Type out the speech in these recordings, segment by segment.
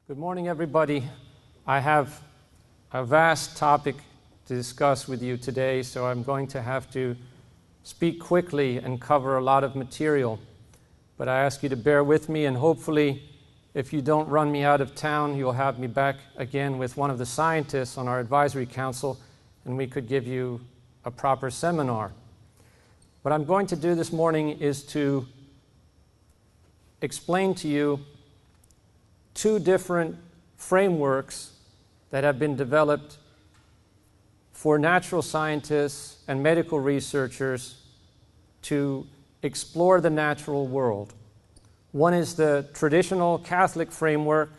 Good morning, everybody. I have a vast topic to discuss with you today, so I'm going to have to speak quickly and cover a lot of material. But I ask you to bear with me, and hopefully, if you don't run me out of town, you'll have me back again with one of the scientists on our advisory council, and we could give you a proper seminar. What I'm going to do this morning is to explain to you two different frameworks that have been developed for natural scientists and medical researchers to explore the natural world. One is the traditional Catholic framework,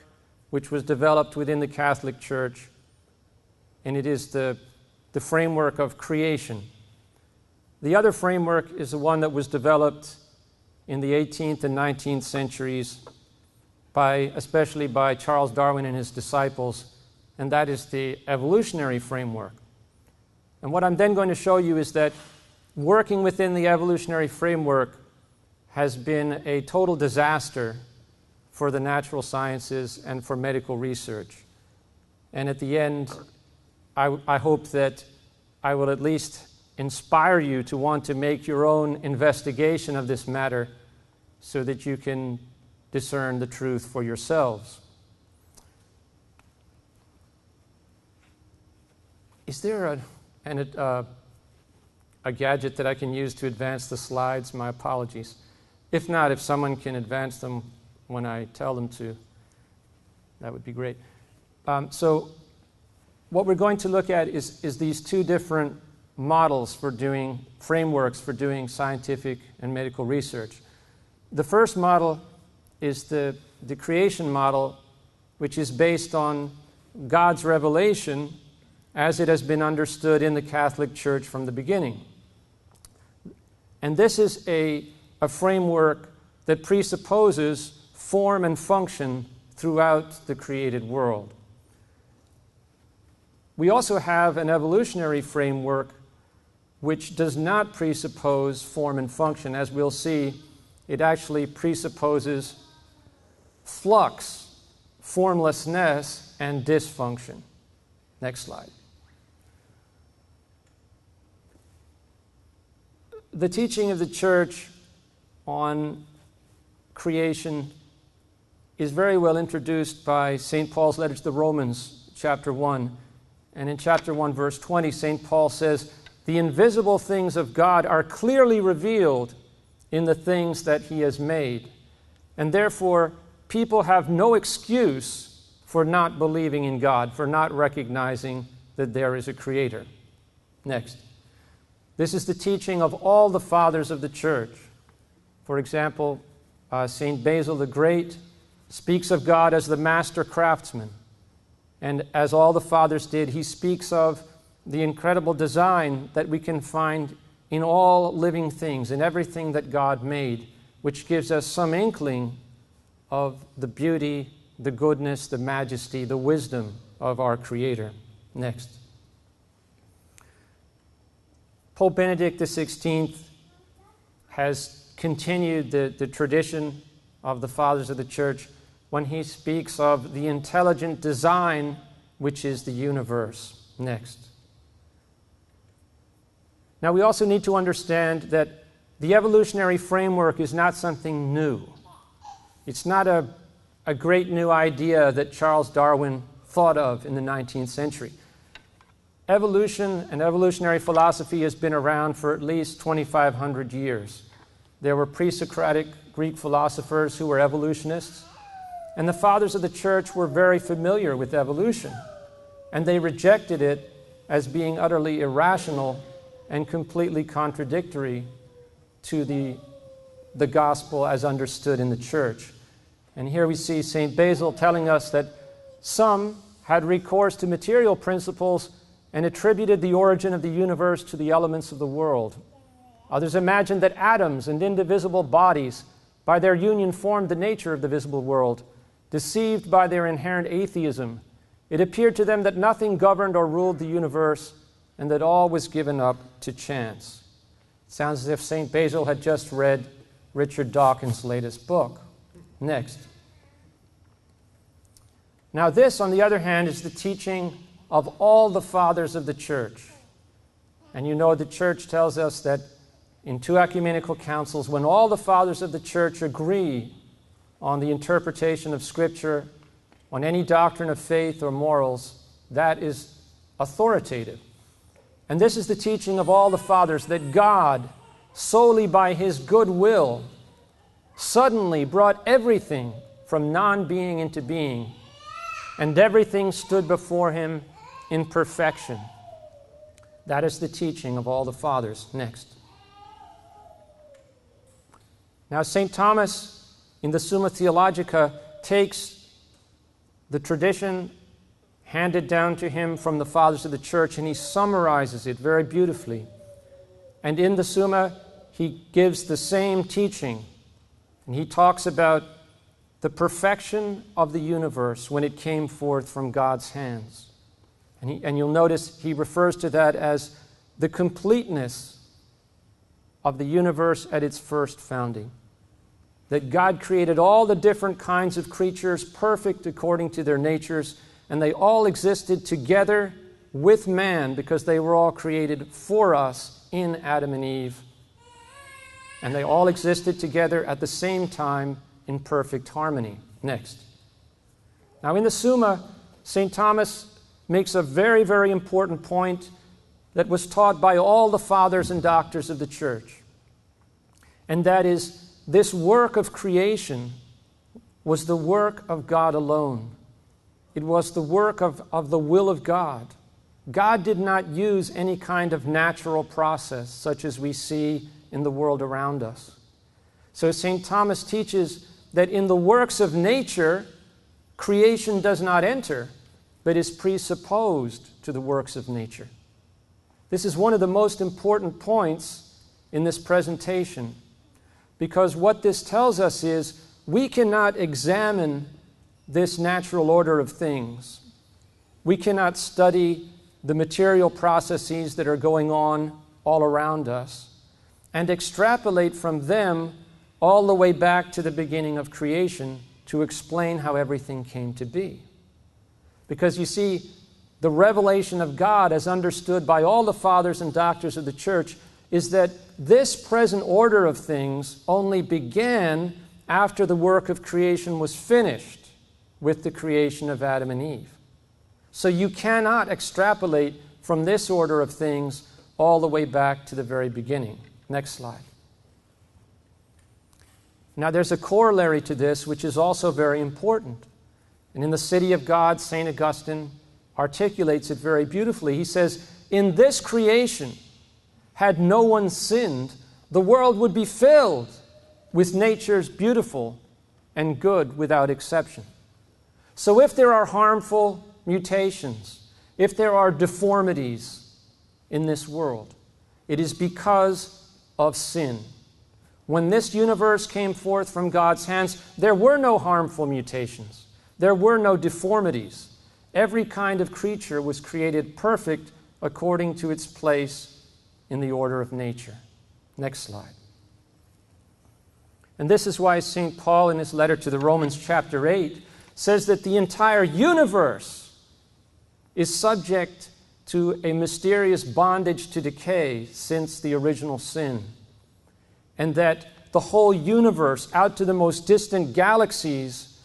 which was developed within the Catholic Church, and it is the framework of creation. The other framework is the one that was developed in the 18th and 19th centuries especially by Charles Darwin and his disciples, and that is the evolutionary framework. And what I'm then going to show you is that working within the evolutionary framework has been a total disaster for the natural sciences and for medical research. And at the end, I hope that I will at least inspire you to want to make your own investigation of this matter so that you can discern the truth for yourselves. Is there a gadget that I can use to advance the slides? My apologies. If not, if someone can advance them when I tell them to, that would be great. So what we're going to look at is these two different models for doing frameworks for doing scientific and medical research. The first model is the creation model, which is based on God's revelation as it has been understood in the Catholic Church from the beginning. And this is a framework that presupposes form and function throughout the created world. We also have an evolutionary framework which does not presuppose form and function. As we'll see, it actually presupposes flux, formlessness, and dysfunction. Next slide. The teaching of the Church on creation is very well introduced by St. Paul's letter to the Romans, chapter 1. And in chapter 1, verse 20, St. Paul says, "The invisible things of God are clearly revealed in the things that He has made. And therefore, people have no excuse for not believing in God, for not recognizing that there is a Creator." Next. This is the teaching of all the fathers of the Church. For example, St. Basil the Great speaks of God as the master craftsman. And as all the fathers did, he speaks of the incredible design that we can find in all living things, in everything that God made, which gives us some inkling of the beauty, the goodness, the majesty, the wisdom of our Creator. Next. Pope Benedict XVI has continued the tradition of the Fathers of the Church when he speaks of the intelligent design which is the universe. Next. Now we also need to understand that the evolutionary framework is not something new. It's not a great new idea that Charles Darwin thought of in the 19th century. Evolution and evolutionary philosophy has been around for at least 2,500 years. There were pre-Socratic Greek philosophers who were evolutionists, and the fathers of the Church were very familiar with evolution, and they rejected it as being utterly irrational and completely contradictory to the gospel as understood in the Church. And here we see St. Basil telling us that some had recourse to material principles and attributed the origin of the universe to the elements of the world. Others imagined that atoms and indivisible bodies, by their union, formed the nature of the visible world. Deceived by their inherent atheism, it appeared to them that nothing governed or ruled the universe and that all was given up to chance. It sounds as if St. Basil had just read Richard Dawkins' latest book. Next. Now this, on the other hand, is the teaching of all the fathers of the church. And you know the church tells us that in two ecumenical councils, when all the fathers of the church agree on the interpretation of Scripture, on any doctrine of faith or morals, that is authoritative. And this is the teaching of all the fathers, that God, solely by His good will, suddenly brought everything from non-being into being, and everything stood before Him in perfection. That is the teaching of all the fathers. Next. Now, St. Thomas, in the Summa Theologica, takes the tradition handed down to him from the fathers of the church, and he summarizes it very beautifully. And in the Summa, he gives the same teaching, and he talks about the perfection of the universe when it came forth from God's hands. And you'll notice he refers to that as the completeness of the universe at its first founding. That God created all the different kinds of creatures perfect according to their natures, and they all existed together with man because they were all created for us in Adam and Eve. And they all existed together at the same time in perfect harmony. Next. Now in the Summa, St. Thomas makes a very, very important point that was taught by all the fathers and doctors of the church. And that is, this work of creation was the work of God alone. It was the work of the will of God. God did not use any kind of natural process such as we see in the world around us. So St. Thomas teaches that in the works of nature, creation does not enter, but is presupposed to the works of nature. This is one of the most important points in this presentation, because what this tells us is we cannot examine this natural order of things. We cannot study the material processes that are going on all around us and extrapolate from them all the way back to the beginning of creation to explain how everything came to be. Because you see, the revelation of God, as understood by all the fathers and doctors of the church, is that this present order of things only began after the work of creation was finished with the creation of Adam and Eve. So you cannot extrapolate from this order of things all the way back to the very beginning. Next slide. Now there's a corollary to this which is also very important. And in the City of God, St. Augustine articulates it very beautifully. He says, in this creation, had no one sinned, the world would be filled with nature's beautiful and good without exception. So if there are harmful mutations, if there are deformities in this world, it is because of sin. When this universe came forth from God's hands, there were no harmful mutations. There were no deformities. Every kind of creature was created perfect according to its place in the order of nature. Next slide. And this is why St. Paul, in his letter to the Romans chapter 8, says that the entire universe is subject to a mysterious bondage to decay since the original sin. And that the whole universe, out to the most distant galaxies,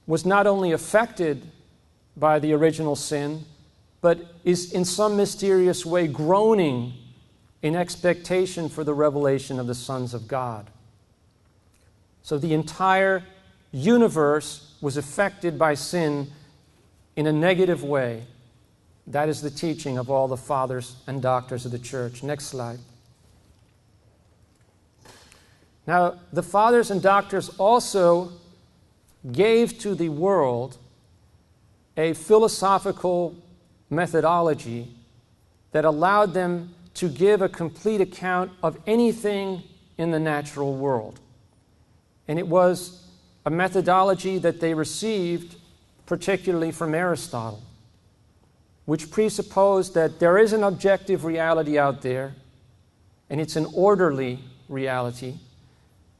was not only affected by the original sin, but is in some mysterious way groaning in expectation for the revelation of the sons of God. So the entire universe was affected by sin in a negative way. That is the teaching of all the fathers and doctors of the church. Next slide. Now, the fathers and doctors also gave to the world a philosophical methodology that allowed them to give a complete account of anything in the natural world. And it was a methodology that they received particularly from Aristotle, which presupposed that there is an objective reality out there, and it's an orderly reality.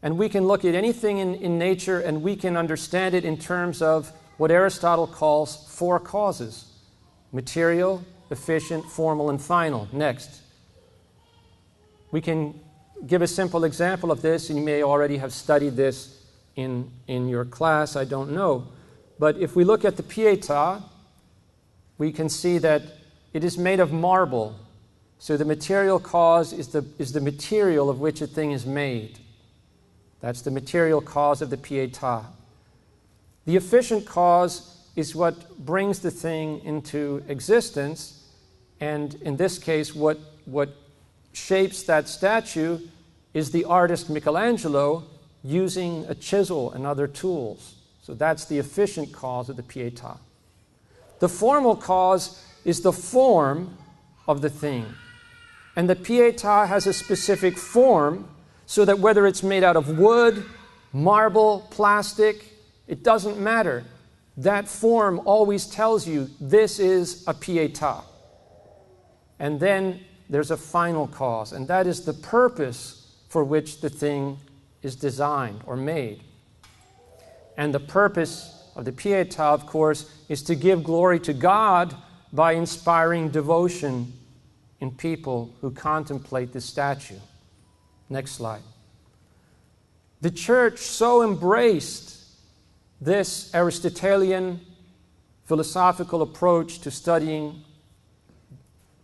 And we can look at anything in nature and we can understand it in terms of what Aristotle calls four causes: material, efficient, formal, and final. Next. We can give a simple example of this, and you may already have studied this in your class, I don't know. But if we look at the pietà, we can see that it is made of marble. So the material cause is the material of which a thing is made. That's the material cause of the pietà. The efficient cause is what brings the thing into existence, and in this case, what shapes that statue is the artist Michelangelo using a chisel and other tools. So that's the efficient cause of the pietà. The formal cause is the form of the thing. And the pietà has a specific form, so that whether it's made out of wood, marble, plastic, it doesn't matter. That form always tells you this is a pietà. And then there's a final cause, and that is the purpose for which the thing is designed or made. And the purpose of the pietà, of course, is to give glory to God by inspiring devotion in people who contemplate the statue. Next slide. The church so embraced this Aristotelian philosophical approach to studying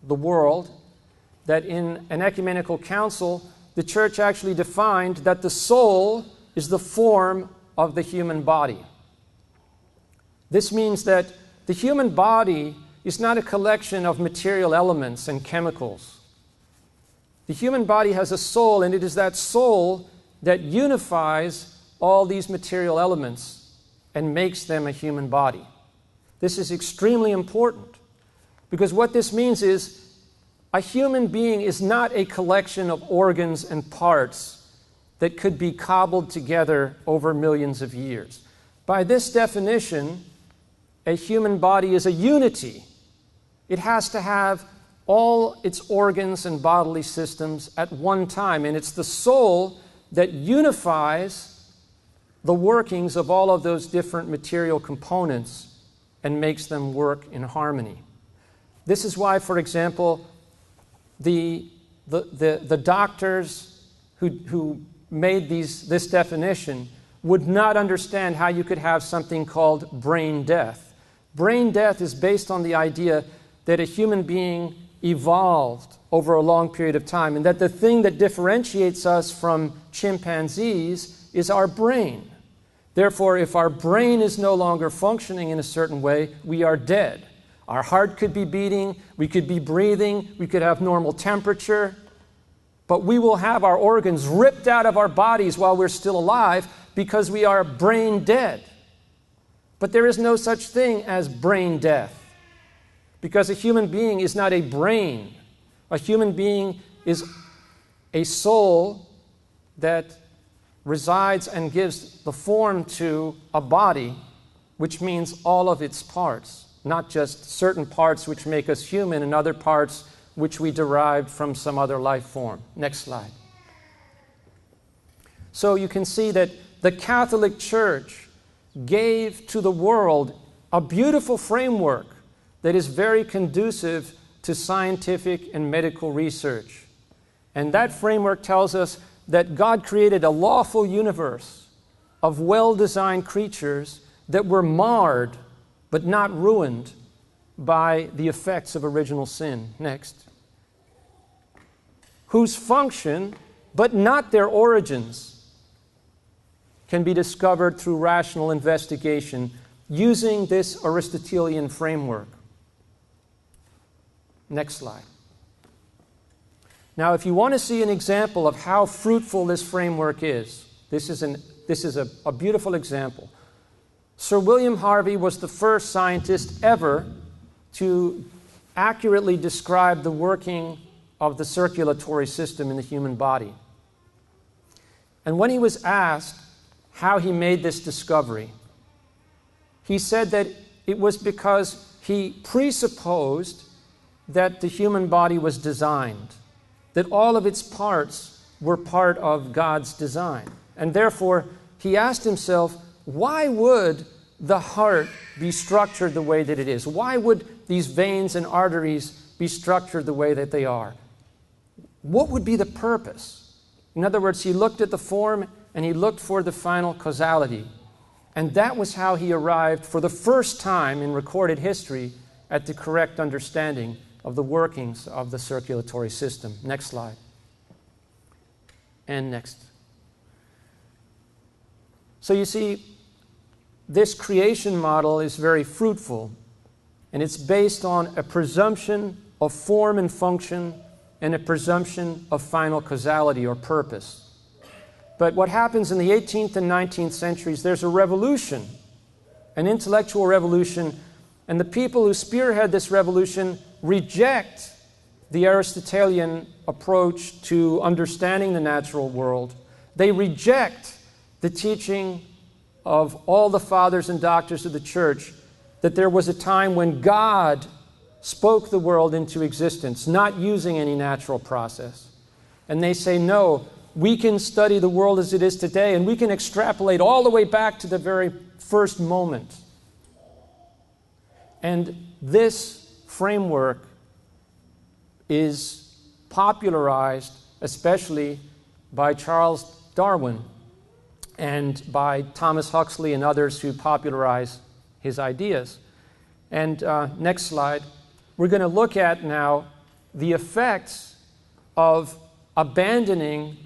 the world that in an ecumenical council, the church actually defined that the soul is the form of the human body. This means that the human body is not a collection of material elements and chemicals. The human body has a soul, and it is that soul that unifies all these material elements and makes them a human body. This is extremely important, because what this means is a human being is not a collection of organs and parts that could be cobbled together over millions of years. By this definition, a human body is a unity. It has to have all its organs and bodily systems at one time, and it's the soul that unifies the workings of all of those different material components and makes them work in harmony. This is why, for example, the doctors who made this definition would not understand how you could have something called brain death. Brain death is based on the idea that a human being evolved over a long period of time, and that the thing that differentiates us from chimpanzees is our brain. Therefore, if our brain is no longer functioning in a certain way, we are dead. Our heart could be beating, we could be breathing, we could have normal temperature, but we will have our organs ripped out of our bodies while we're still alive because we are brain dead. But there is no such thing as brain death, because a human being is not a brain. A human being is a soul that resides and gives the form to a body, which means all of its parts, not just certain parts which make us human and other parts which we derived from some other life form. Next slide. So you can see that the Catholic Church gave to the world a beautiful framework that is very conducive to scientific and medical research. And that framework tells us that God created a lawful universe of well-designed creatures that were marred but not ruined by the effects of original sin. Next. Whose function, but not their origins, can be discovered through rational investigation using this Aristotelian framework. Next slide. Now, if you want to see an example of how fruitful this framework is, this is a beautiful example. Sir William Harvey was the first scientist ever to accurately describe the working of the circulatory system in the human body. And when he was asked how he made this discovery, he said that it was because he presupposed that the human body was designed, that all of its parts were part of God's design. And therefore, he asked himself, why would the heart be structured the way that it is? Why would these veins and arteries be structured the way that they are? What would be the purpose? In other words, he looked at the form and he looked for the final causality. And that was how he arrived for the first time in recorded history at the correct understanding of the workings of the circulatory system. Next slide. And next. So you see, this creation model is very fruitful, and it's based on a presumption of form and function and a presumption of final causality or purpose. But what happens in the 18th and 19th centuries, there's a revolution, an intellectual revolution, and the people who spearhead this revolution reject the Aristotelian approach to understanding the natural world. They reject the teaching of all the fathers and doctors of the church that there was a time when God spoke the world into existence, not using any natural process. And they say, no, we can study the world as it is today, and we can extrapolate all the way back to the very first moment. And this framework is popularized especially by Charles Darwin and by Thomas Huxley and others who popularize his ideas. And next slide. We're going to look at now the effects of abandoning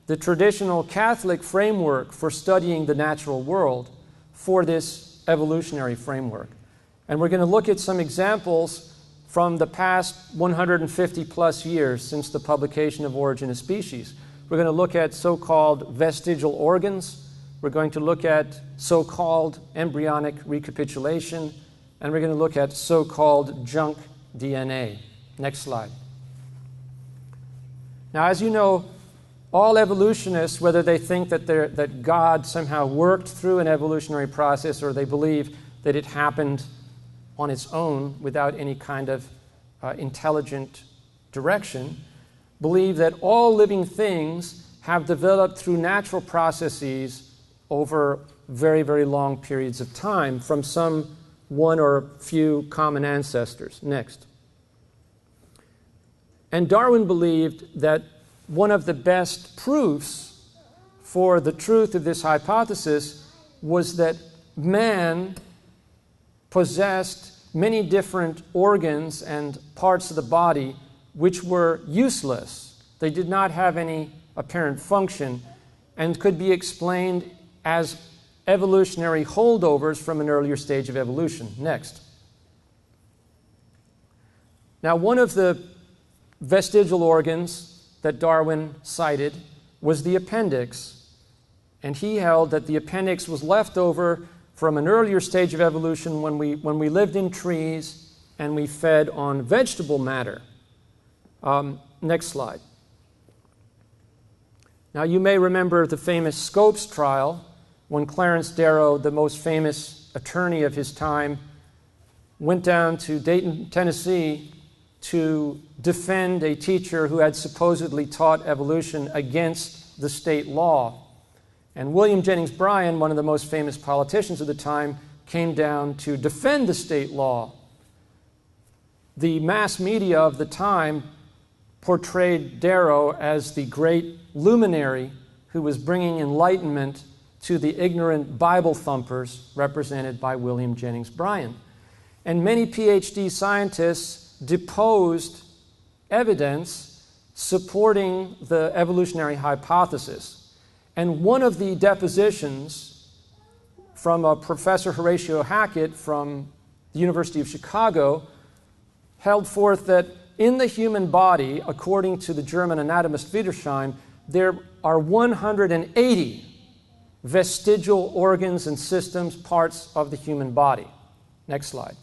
the traditional Catholic framework for studying the natural world for this evolutionary framework. And we're going to look at some examples from the past 150 plus years since the publication of Origin of Species. We're going to look at so-called vestigial organs. We're going to look at so-called embryonic recapitulation. And we're going to look at so-called junk DNA. Next slide. Now, as you know, all evolutionists, whether they think that God somehow worked through an evolutionary process or they believe that it happened on its own without any kind of intelligent direction, believe that all living things have developed through natural processes over very, very long periods of time from some one or few common ancestors. Next. And Darwin believed that one of the best proofs for the truth of this hypothesis was that man possessed many different organs and parts of the body which were useless. They did not have any apparent function and could be explained as evolutionary holdovers from an earlier stage of evolution. Next. Now, one of the vestigial organs that Darwin cited was the appendix, and he held that the appendix was left over from an earlier stage of evolution when we lived in trees and we fed on vegetable matter. Next slide. Now, you may remember the famous Scopes trial when Clarence Darrow, the most famous attorney of his time, went down to Dayton, Tennessee to defend a teacher who had supposedly taught evolution against the state law. And William Jennings Bryan, one of the most famous politicians of the time, came down to defend the state law. The mass media of the time portrayed Darrow as the great luminary who was bringing enlightenment to the ignorant Bible thumpers represented by William Jennings Bryan. And many PhD scientists deposed evidence supporting the evolutionary hypothesis. And one of the depositions from a Professor Horatio Hackett from the University of Chicago held forth that in the human body, according to the German anatomist Wiedersheim, there are 180 vestigial organs and systems, parts of the human body. Next slide.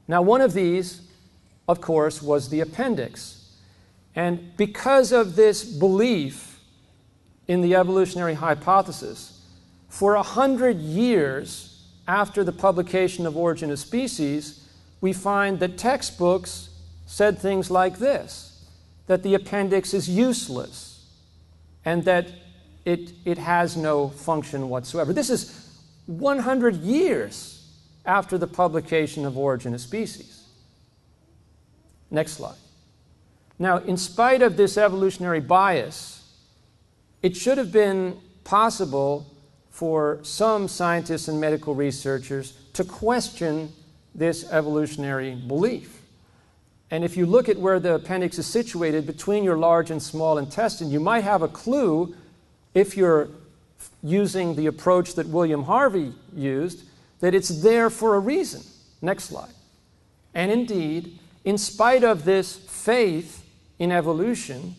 Now, one of these, of course, was the appendix. And because of this belief in the evolutionary hypothesis, for 100 years after the publication of Origin of Species, we find that textbooks said things like this, that the appendix is useless and that it has no function whatsoever. This is 100 years after the publication of Origin of Species. Next slide. Now, in spite of this evolutionary bias, it should have been possible for some scientists and medical researchers to question this evolutionary belief. And if you look at where the appendix is situated between your large and small intestine, you might have a clue, if you're using the approach that William Harvey used, that it's there for a reason. Next slide. And indeed, in spite of this faith in evolution,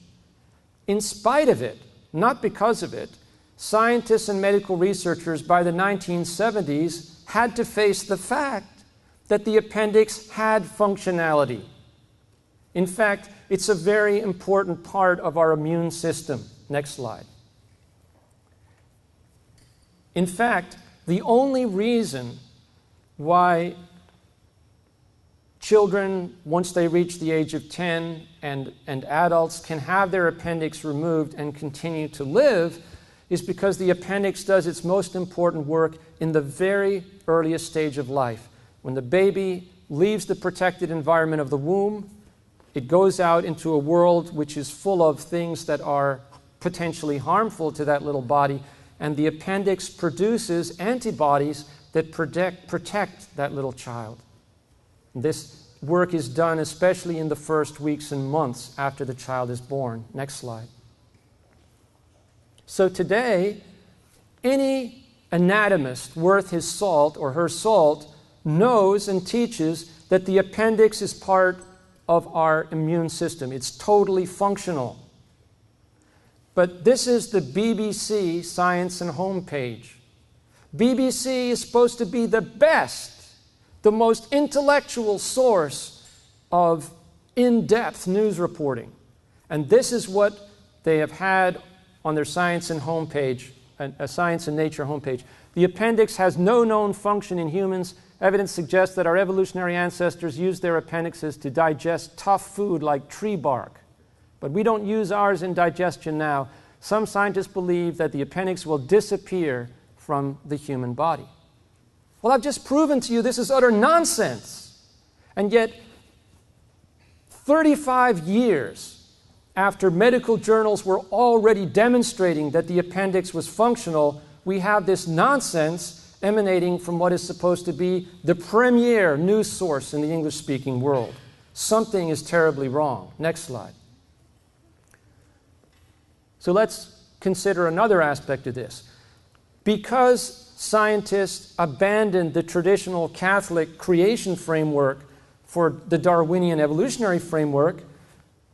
in spite of it, not because of it, scientists and medical researchers by the 1970s had to face the fact that the appendix had functionality. In fact, it's a very important part of our immune system. Next slide. In fact, the only reason why children, once they reach the age of 10, and adults can have their appendix removed and continue to live is because the appendix does its most important work in the very earliest stage of life. When the baby leaves the protected environment of the womb, it goes out into a world which is full of things that are potentially harmful to that little body, and the appendix produces antibodies that protect that little child. This work is done especially in the first weeks and months after the child is born. Next slide. So today, any anatomist worth his salt or her salt knows and teaches that the appendix is part of our immune system. It's totally functional. But this is the BBC Science and Homepage. BBC is supposed to be the best, the most intellectual source of in-depth news reporting. And this is what they have had on their Science and Homepage, a Science and Nature homepage. The appendix has no known function in humans. Evidence suggests that our evolutionary ancestors used their appendixes to digest tough food like tree bark. But we don't use ours in digestion now. Some scientists believe that the appendix will disappear from the human body. Well, I've just proven to you this is utter nonsense. And yet, 35 years after medical journals were already demonstrating that the appendix was functional, we have this nonsense emanating from what is supposed to be the premier news source in the English-speaking world. Something is terribly wrong. Next slide. So let's consider another aspect of this. Because scientists abandoned the traditional Catholic creation framework for the Darwinian evolutionary framework,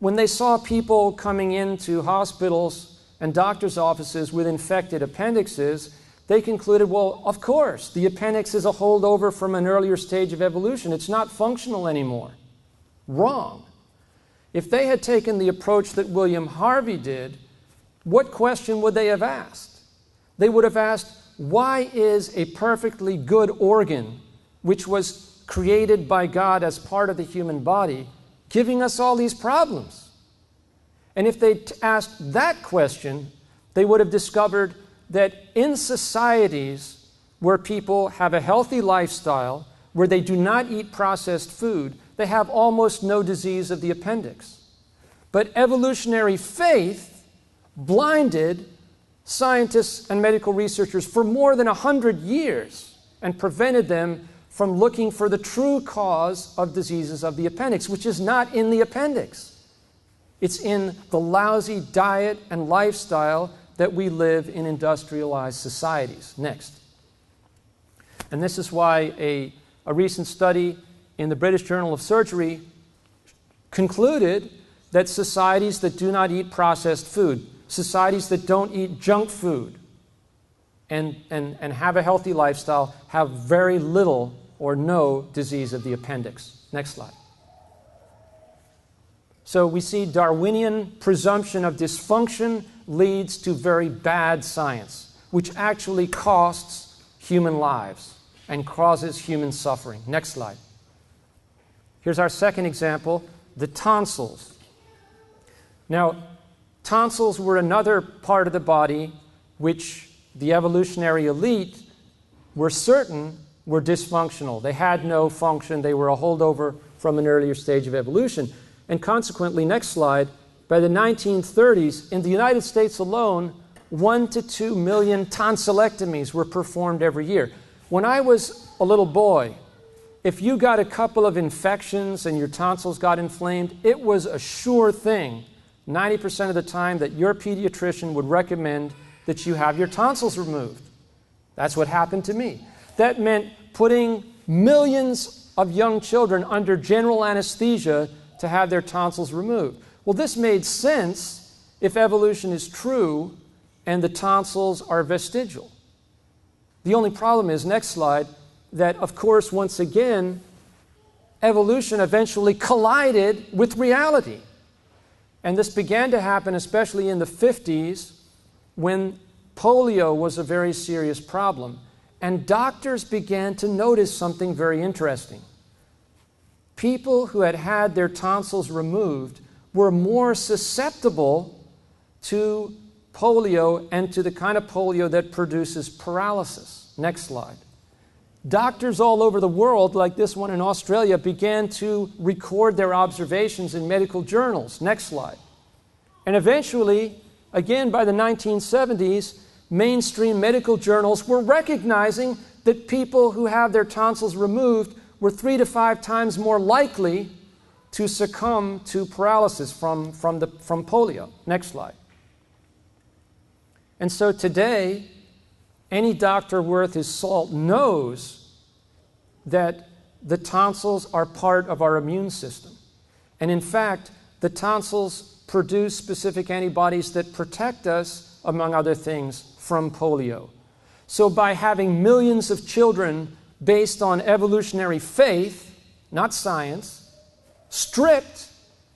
when they saw people coming into hospitals and doctors' offices with infected appendixes, they concluded, well, of course, the appendix is a holdover from an earlier stage of evolution. It's not functional anymore. Wrong. If they had taken the approach that William Harvey did, what question would they have asked? They would have asked, why is a perfectly good organ, which was created by God as part of the human body, giving us all these problems? And if they'd asked that question, they would have discovered that in societies where people have a healthy lifestyle, where they do not eat processed food, they have almost no disease of the appendix. But evolutionary faith blinded scientists and medical researchers for more than 100 years and prevented them from looking for the true cause of diseases of the appendix, which is not in the appendix. It's in the lousy diet and lifestyle that we live in industrialized societies. Next. And this is why a recent study in the British Journal of Surgery concluded that societies that do not eat processed food, societies that don't eat junk food and have a healthy lifestyle have very little or no disease of the appendix. Next slide. So we see Darwinian presumption of dysfunction leads to very bad science, which actually costs human lives and causes human suffering. Next slide. Here's our second example, the tonsils. Now, tonsils were another part of the body which the evolutionary elite we're certain, were dysfunctional. They had no function. They were a holdover from an earlier stage of evolution. And consequently, next slide, by the 1930s, in the United States alone, 1 to 2 million tonsillectomies were performed every year. When I was a little boy, if you got a couple of infections and your tonsils got inflamed, it was a sure thing, 90% of the time, that your pediatrician would recommend that you have your tonsils removed. That's what happened to me. That meant putting millions of young children under general anesthesia to have their tonsils removed. Well, this made sense if evolution is true and the tonsils are vestigial. The only problem is, next slide, that, of course, once again, evolution eventually collided with reality. And this began to happen especially in the 50s, when polio was a very serious problem. And doctors began to notice something very interesting. People who had had their tonsils removed were more susceptible to polio and to the kind of polio that produces paralysis. Next slide. Doctors all over the world, like this one in Australia, began to record their observations in medical journals. Next slide. And eventually, again by the 1970s, mainstream medical journals were recognizing that people who have their tonsils removed were 3 to 5 times more likely to succumb to paralysis from polio. Next slide. And so today, any doctor worth his salt knows that the tonsils are part of our immune system. And in fact, the tonsils produce specific antibodies that protect us, among other things, from polio. So by having millions of children based on evolutionary faith, not science, stripped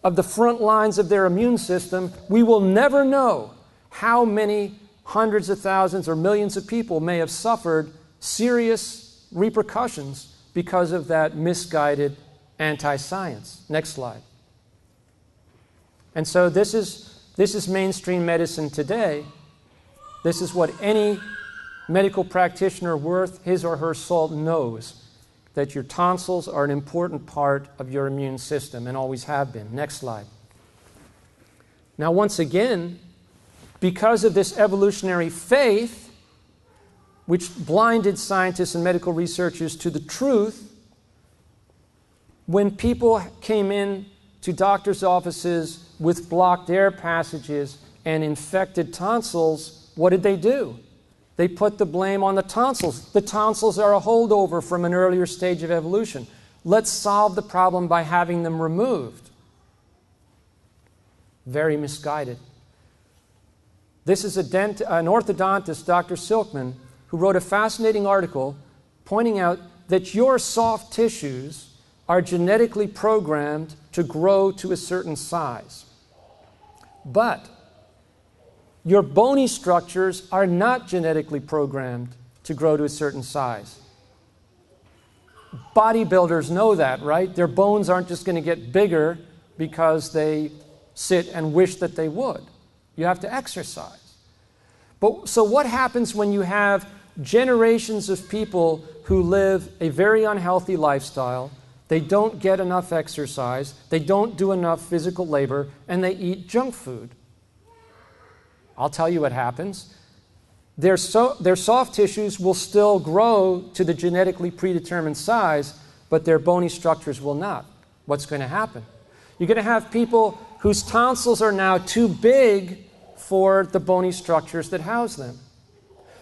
of the front lines of their immune system, we will never know how many hundreds of thousands or millions of people may have suffered serious repercussions because of that misguided anti-science. Next slide. And so this is mainstream medicine today. This is what any medical practitioner worth his or her salt knows, that your tonsils are an important part of your immune system and always have been. Next slide. Now, once again, because of this evolutionary faith, which blinded scientists and medical researchers to the truth, when people came in to doctors' offices with blocked air passages and infected tonsils, what did they do? They put the blame on the tonsils. The tonsils are a holdover from an earlier stage of evolution. Let's solve the problem by having them removed. Very misguided. This is an orthodontist, Dr. Silkman, who wrote a fascinating article pointing out that your soft tissues are genetically programmed to grow to a certain size. But your bony structures are not genetically programmed to grow to a certain size. Bodybuilders know that, right? Their bones aren't just going to get bigger because they sit and wish that they would. You have to exercise. So what happens when you have generations of people who live a very unhealthy lifestyle? They don't get enough exercise, they don't do enough physical labor, and they eat junk food. I'll tell you what happens. Their soft tissues will still grow to the genetically predetermined size, but their bony structures will not. What's going to happen? You're going to have people whose tonsils are now too big for the bony structures that house them.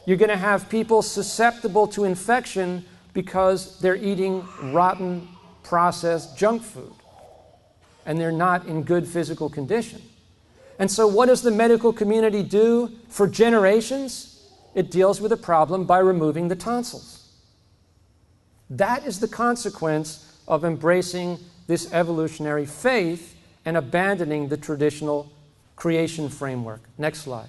You're going to have people susceptible to infection because they're eating rotten, processed junk food, and they're not in good physical condition. And so what does the medical community do for generations? It deals with the problem by removing the tonsils. That is the consequence of embracing this evolutionary faith and abandoning the traditional creation framework. Next slide.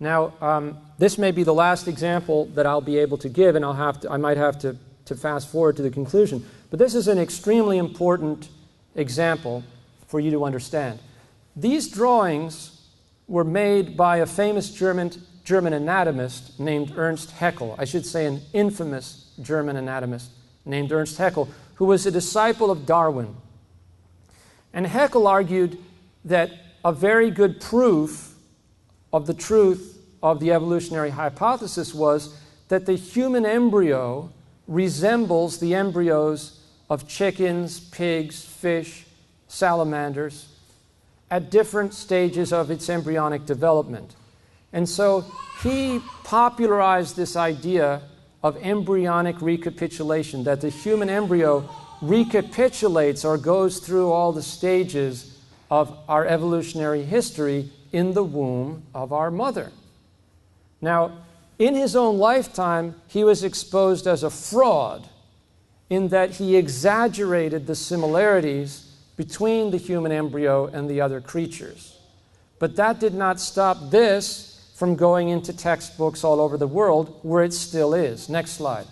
Now, this may be the last example that I'll be able to give, and I might have to fast forward to the conclusion. But this is an extremely important example for you to understand. These drawings were made by a famous German German anatomist named Ernst Haeckel. I should say an infamous German anatomist named Ernst Haeckel, who was a disciple of Darwin. And Haeckel argued that a very good proof of the truth of the evolutionary hypothesis was that the human embryo resembles the embryos of chickens, pigs, fish, salamanders at different stages of its embryonic development. And so he popularized this idea of embryonic recapitulation, that the human embryo recapitulates or goes through all the stages of our evolutionary history in the womb of our mother. Now, in his own lifetime, he was exposed as a fraud in that he exaggerated the similarities between the human embryo and the other creatures. But that did not stop this from going into textbooks all over the world, where it still is. Next slide.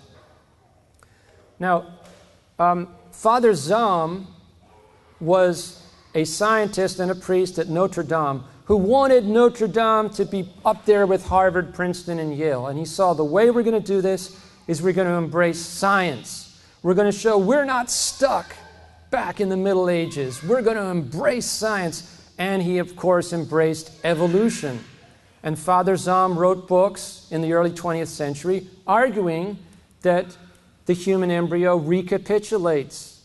Now, Father Zahm was a scientist and a priest at Notre Dame who wanted Notre Dame to be up there with Harvard, Princeton, and Yale. And he saw the way we're going to do this is we're going to embrace science. We're going to show we're not stuck back in the Middle Ages. We're going to embrace science. And he, of course, embraced evolution. And Father Zahm wrote books in the early 20th century arguing that the human embryo recapitulates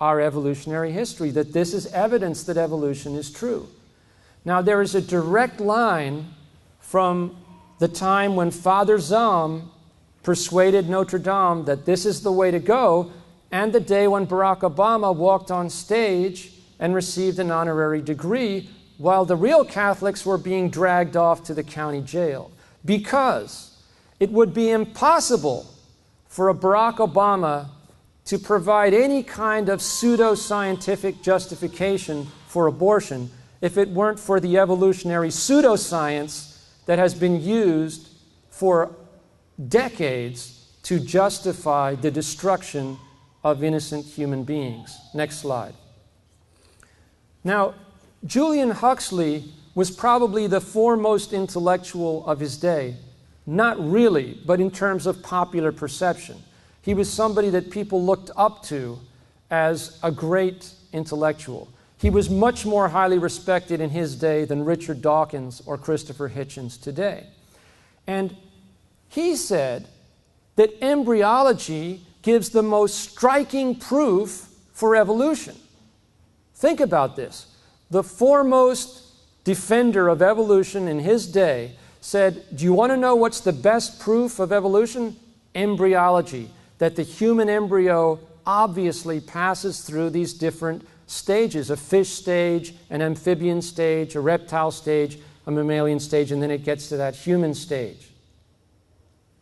our evolutionary history, that this is evidence that evolution is true. Now, there is a direct line from the time when Father Zahm persuaded Notre Dame that this is the way to go, and the day when Barack Obama walked on stage and received an honorary degree while the real Catholics were being dragged off to the county jail. Because it would be impossible for a Barack Obama to provide any kind of pseudo-scientific justification for abortion if it weren't for the evolutionary pseudoscience that has been used for decades to justify the destruction of innocent human beings. Next slide. Now, Julian Huxley was probably the foremost intellectual of his day. Not really, but in terms of popular perception. He was somebody that people looked up to as a great intellectual. He was much more highly respected in his day than Richard Dawkins or Christopher Hitchens today. And he said that embryology gives the most striking proof for evolution. Think about this. The foremost defender of evolution in his day said, do you want to know what's the best proof of evolution? Embryology. That the human embryo obviously passes through these different stages, a fish stage, an amphibian stage, a reptile stage, a mammalian stage, and then it gets to that human stage.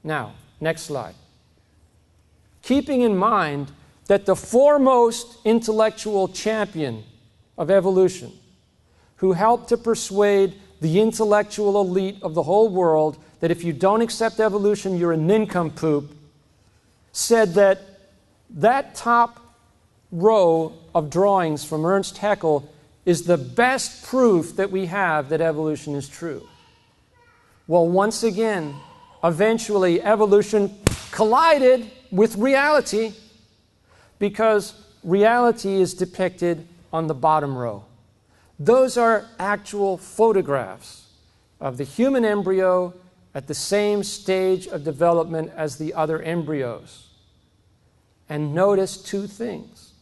Now, next slide. Keeping in mind that the foremost intellectual champion of evolution, who helped to persuade the intellectual elite of the whole world that if you don't accept evolution, you're a nincompoop, said that that top row of drawings from Ernst Haeckel is the best proof that we have that evolution is true. Well, once again, eventually evolution collided with reality because reality is depicted on the bottom row. Those are actual photographs of the human embryo at the same stage of development as the other embryos. And notice two things.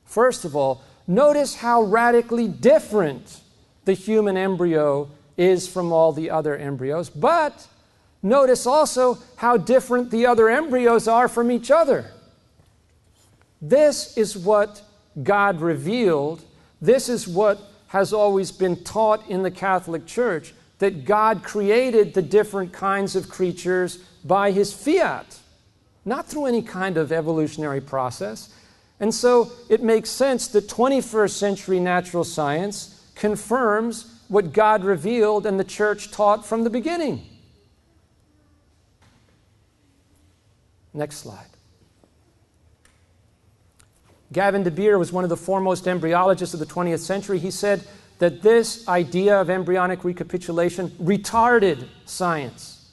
First of all, notice how radically different the human embryo is from all the other embryos, but notice also how different the other embryos are from each other. This is what God revealed. This is what has always been taught in the Catholic Church, that God created the different kinds of creatures by his fiat, not through any kind of evolutionary process. And so it makes sense that 21st century natural science confirms what God revealed and the Church taught from the beginning. Next slide. Gavin de Beer was one of the foremost embryologists of the 20th century. He said that this idea of embryonic recapitulation retarded science,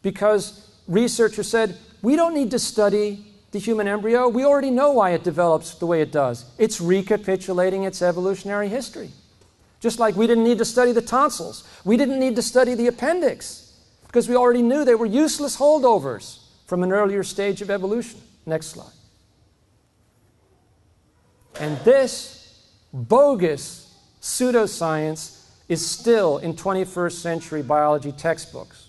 because researchers said, we don't need to study the human embryo. We already know why it develops the way it does. It's recapitulating its evolutionary history. Just like we didn't need to study the tonsils. We didn't need to study the appendix, because we already knew they were useless holdovers from an earlier stage of evolution. Next slide. And this bogus pseudoscience is still in 21st century biology textbooks.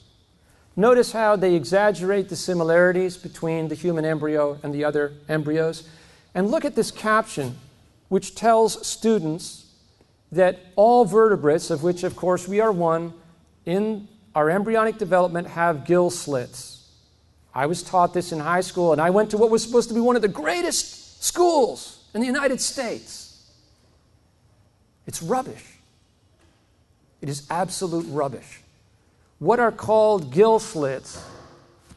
Notice how they exaggerate the similarities between the human embryo and the other embryos. And look at this caption, which tells students that all vertebrates, of which of course we are one, in our embryonic development have gill slits. I was taught this in high school, and I went to what was supposed to be one of the greatest schools in the United States. It's rubbish. It is absolute rubbish. What are called gill slits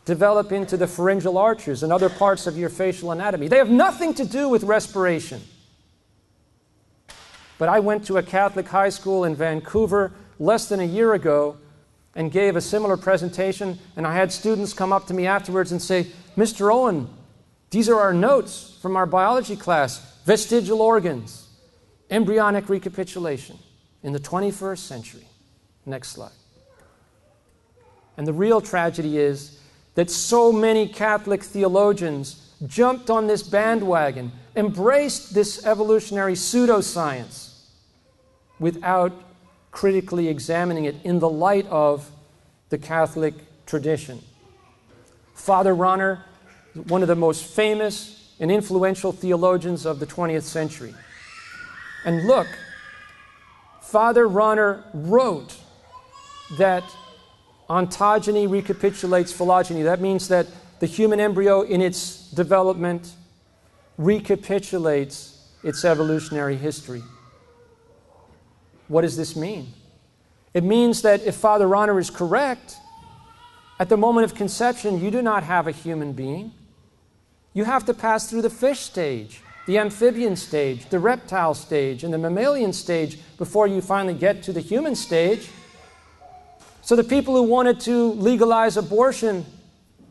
develop into the pharyngeal arches and other parts of your facial anatomy. They have nothing to do with respiration. But I went to a Catholic high school in Vancouver less than a year ago and gave a similar presentation, and I had students come up to me afterwards and say, Mr. Owen, these are our notes from our biology class, vestigial organs, embryonic recapitulation in the 21st century. Next slide. And the real tragedy is that so many Catholic theologians jumped on this bandwagon, embraced this evolutionary pseudoscience without critically examining it in the light of the Catholic tradition. Father Rahner, one of the most famous and influential theologians of the 20th century. And look, Father Rahner wrote that ontogeny recapitulates phylogeny. That means that the human embryo in its development recapitulates its evolutionary history. What does this mean? It means that if Father Rahner is correct, at the moment of conception, you do not have a human being. You have to pass through the fish stage, the amphibian stage, the reptile stage, and the mammalian stage before you finally get to the human stage. So the people who wanted to legalize abortion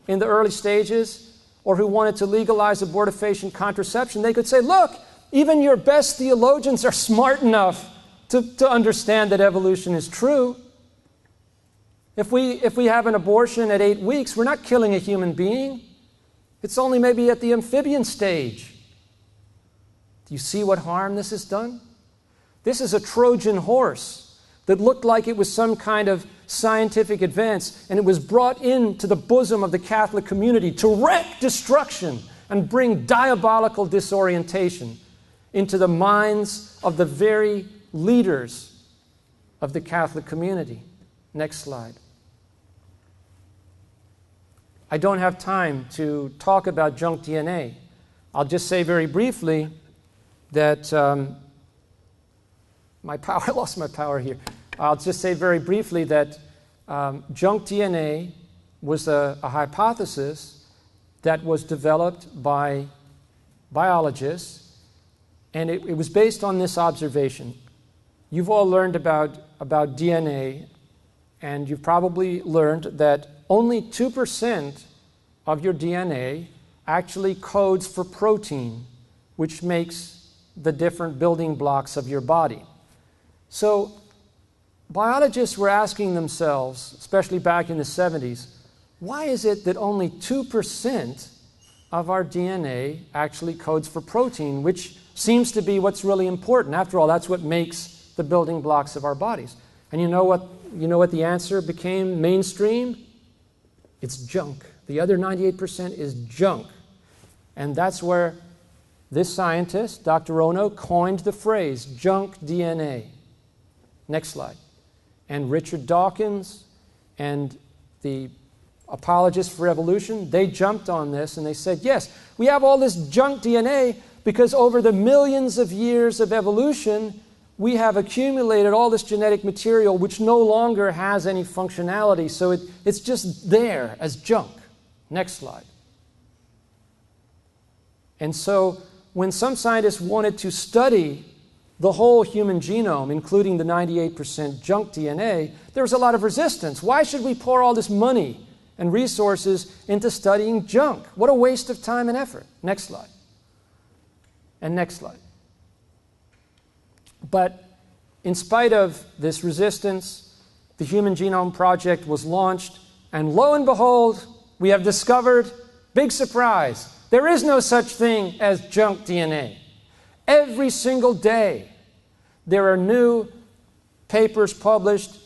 in the early stages, or who wanted to legalize abortifacient contraception, they could say, look, even your best theologians are smart enough to understand that evolution is true. If we have an abortion at 8 weeks, we're not killing a human being. It's only maybe at the amphibian stage. Do you see what harm this has done? This is a Trojan horse that looked like it was some kind of scientific advance, and it was brought into the bosom of the Catholic community to wreak destruction and bring diabolical disorientation into the minds of the very leaders of the Catholic community. Next slide. I don't have time to talk about junk DNA. I'll just say very briefly that I lost my power here. I'll just say very briefly that junk DNA was a hypothesis that was developed by biologists, and it was based on this observation. You've all learned about DNA, and you've probably learned that only 2% of your DNA actually codes for protein, which makes the different building blocks of your body. So biologists were asking themselves, especially back in the 70s, why is it that only 2% of our DNA actually codes for protein, which seems to be what's really important? After all, that's what makes the building blocks of our bodies. And you know what the answer became mainstream? It's junk. The other 98% is junk. And that's where this scientist, Dr. Ono, coined the phrase junk DNA. Next slide. And Richard Dawkins and the apologists for evolution, they jumped on this and they said, yes, we have all this junk DNA because over the millions of years of evolution, we have accumulated all this genetic material which no longer has any functionality, so it's just there as junk. Next slide. And so when some scientists wanted to study the whole human genome, including the 98% junk DNA, there was a lot of resistance. Why should we pour all this money and resources into studying junk? What a waste of time and effort. Next slide. And next slide. But in spite of this resistance, the Human Genome Project was launched, and lo and behold, we have discovered, big surprise, there is no such thing as junk DNA. Every single day, there are new papers published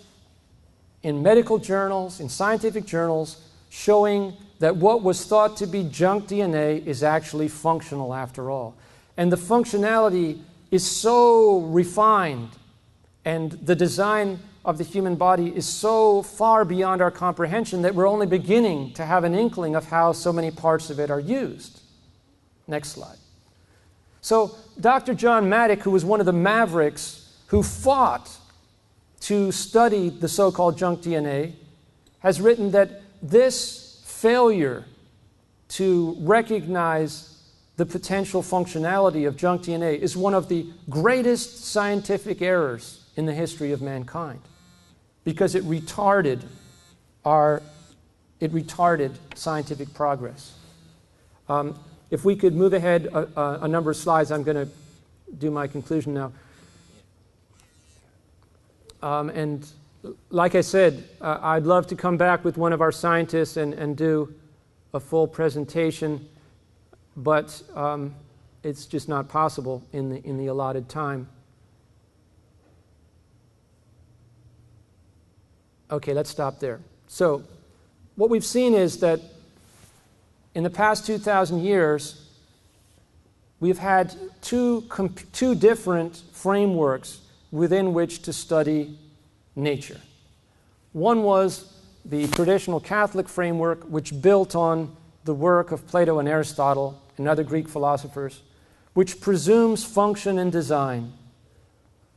in medical journals, in scientific journals, showing that what was thought to be junk DNA is actually functional after all. And the functionality is so refined, and the design of the human body is so far beyond our comprehension that we're only beginning to have an inkling of how so many parts of it are used. Next slide. So Dr. John Maddock, who was one of the mavericks who fought to study the so-called junk DNA, has written that this failure to recognize the potential functionality of junk DNA is one of the greatest scientific errors in the history of mankind, because it retarded scientific progress. If we could move ahead a number of slides, I'm going to do my conclusion now. And like I said, I'd love to come back with one of our scientists and do a full presentation, but it's just not possible in the allotted time. Okay, let's stop there. So what we've seen is that in the past 2,000 years, we've had two different frameworks within which to study nature. One was the traditional Catholic framework, which built on the work of Plato and Aristotle and other Greek philosophers, which presumes function and design,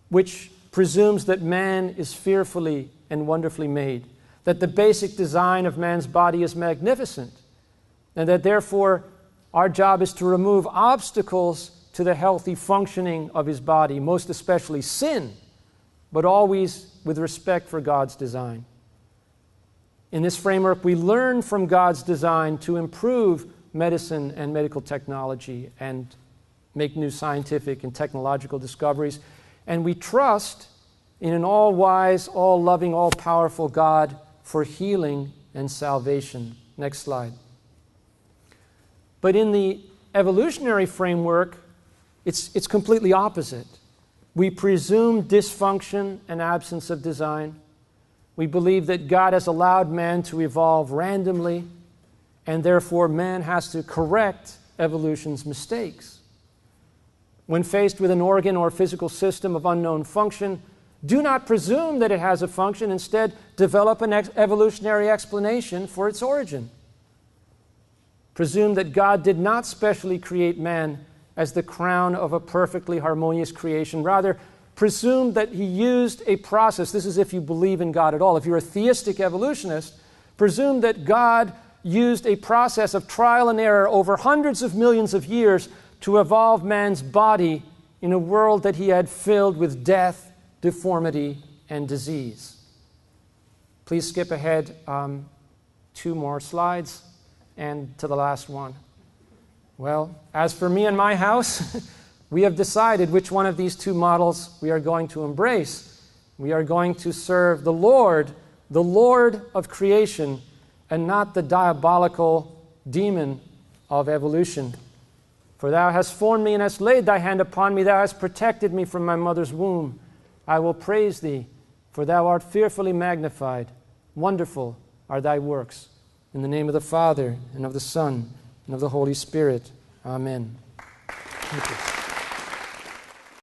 which presumes that man is fearfully and wonderfully made, that the basic design of man's body is magnificent, and that therefore our job is to remove obstacles to the healthy functioning of his body, most especially sin, but always with respect for God's design. In this framework, we learn from God's design to improve medicine and medical technology and make new scientific and technological discoveries, and we trust in an all-wise, all-loving, all-powerful God for healing and salvation. Next slide. But in the evolutionary framework, it's completely opposite. We presume dysfunction and absence of design. We believe that God has allowed man to evolve randomly, and therefore man has to correct evolution's mistakes. When faced with an organ or physical system of unknown function, do not presume that it has a function. Instead, develop an evolutionary explanation for its origin. Presume that God did not specially create man as the crown of a perfectly harmonious creation. Rather, presume that he used a process. This is if you believe in God at all. If you're a theistic evolutionist, presume that God used a process of trial and error over hundreds of millions of years to evolve man's body in a world that he had filled with death, deformity, and disease. Please skip ahead 2 more slides and to the last one. Well, as for me and my house, we have decided which one of these 2 models we are going to embrace. We are going to serve the Lord of creation, and not the diabolical demon of evolution. For thou hast formed me and hast laid thy hand upon me. Thou hast protected me from my mother's womb. I will praise thee, for thou art fearfully magnified. Wonderful are thy works. In the name of the Father, and of the Son, and of the Holy Spirit. Amen. Thank you.